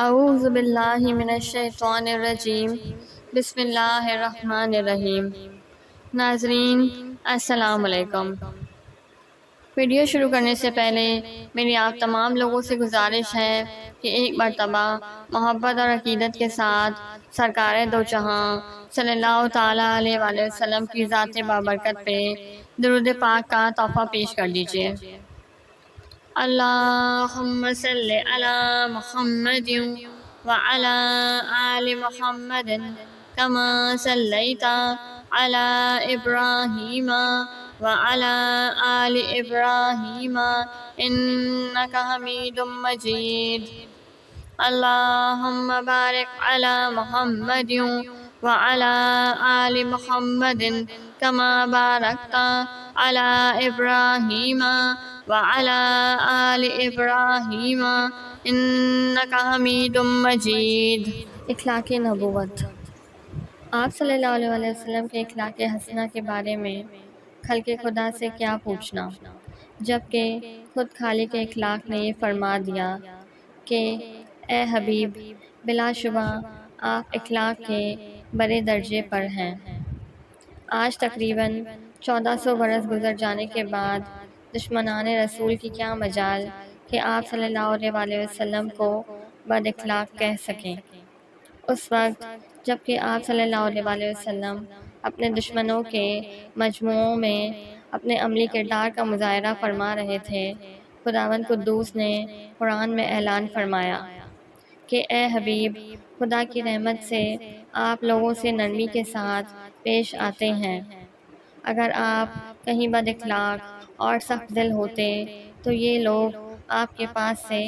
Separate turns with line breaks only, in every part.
اعوذ باللہ من الشیطان الرجیم، بسم اللہ الرحمن الرحیم۔ ناظرین السلام علیکم۔ ویڈیو شروع کرنے سے پہلے میری آپ تمام لوگوں سے گزارش ہے کہ ایک مرتبہ محبت اور عقیدت کے ساتھ سرکار دو جہاں صلی اللہ تعالیٰ علیہ وآلہ وسلم کی ذات بابرکت پہ درود پاک کا تحفہ پیش کر دیجیے۔ اللہم صلی علی محمد وعلی آل محمد کما صلیت علی ابراہیم وعلی آل ابراہیم انک حمید مجید۔ اللہم بارک علی محمد وعلی آل محمد کما بارکت علی ابراہیم وعلی آل ابراہیم انک حمید مجید۔ اخلاق نبوت۔ آپ صلی اللہ علیہ وآلہ وسلم کے اخلاق حسنہ کے بارے میں خلق خدا سے کیا پوچھنا، جبکہ خود خالق اخلاق نے یہ فرما دیا کہ اے حبیب، بلا شبہ آپ اخلاق کے بڑے درجے پر ہیں۔ آج تقریباً 1400 برس گزر جانے کے بعد دشمنان رسول کی کیا مجال کہ آپ صلی اللہ علیہ وآلہ وسلم کو بد اخلاق کہہ سکیں۔ اس وقت جب کہ آپ صلی اللہ علیہ وآلہ وسلم اپنے دشمنوں کے مجموعوں میں اپنے عملی کردار کا مظاہرہ فرما رہے تھے، خداوند قدوس نے قرآن میں اعلان فرمایا کہ اے حبیب، خدا کی رحمت سے آپ لوگوں سے نرمی کے ساتھ پیش آتے ہیں۔ اگر آپ کہیں بد اخلاق اور سخت دل ہوتے تو یہ لوگ آپ کے پاس سے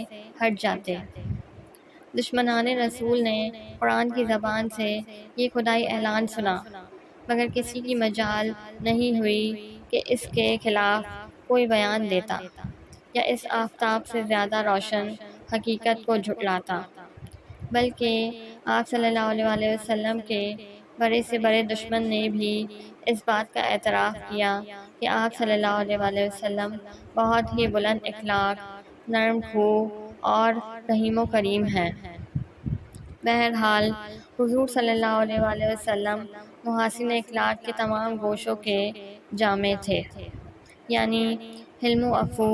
ہٹ جاتے۔ دشمنان رسول نے قرآن کی زبان سے یہ خدائی اعلان سنا، مگر کسی کی مجال نہیں ہوئی کہ اس کے خلاف کوئی بیان دیتا یا اس آفتاب سے زیادہ روشن حقیقت کو جھٹلاتا، بلکہ آپ صلی اللہ علیہ وآلہ وسلم کے بڑے سے بڑے دشمن نے بھی اس بات کا اعتراف کیا کہ آپ صلی اللہ علیہ وآلہ وسلم بہت ہی بلند اخلاق، نرم خو اور رحیم و کریم ہیں۔ بہرحال حضور صلی اللہ علیہ وآلہ وسلم محاسن اخلاق کے تمام گوشوں کے جامع تھے، یعنی حلم و عفو،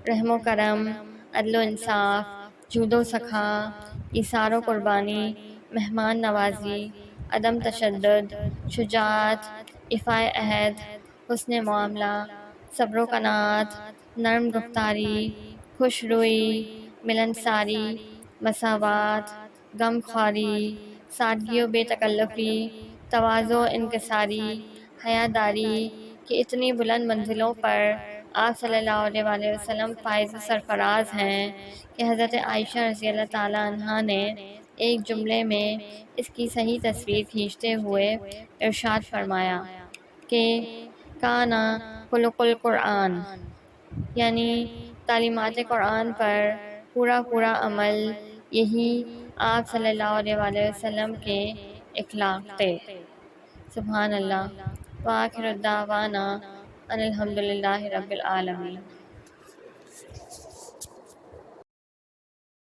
رحم و کرم، عدل و انصاف، جود و سخا، ایثار و قربانی، مہمان نوازی، عدم تشدد، شجاعت، ایفائے عہد، حسن معاملہ، صبر و قناعت، نرم گفتاری، خوش روئی، ملنساری، مساوات، غم خواری، سادگی و بے تکلفی، تواضع و انکساری، حیاداری کی اتنی بلند منزلوں پر آپ صلی اللہ علیہ وآلہ وسلم فائز و سرفراز ہیں کہ حضرت عائشہ رضی اللہ تعالیٰ عنہا نے ایک جملے میں اس کی صحیح تصویر کھینچتے ہوئے ارشاد فرمایا کہ کانا خلق القرآن، یعنی تعلیمات قرآن پر پورا عمل، یہی آپ صلی اللہ علیہ وآلہ وسلم کے اخلاق تھے۔ سبحان اللہ، وآخر دعوانا ان الحمد للہ رب العالمین۔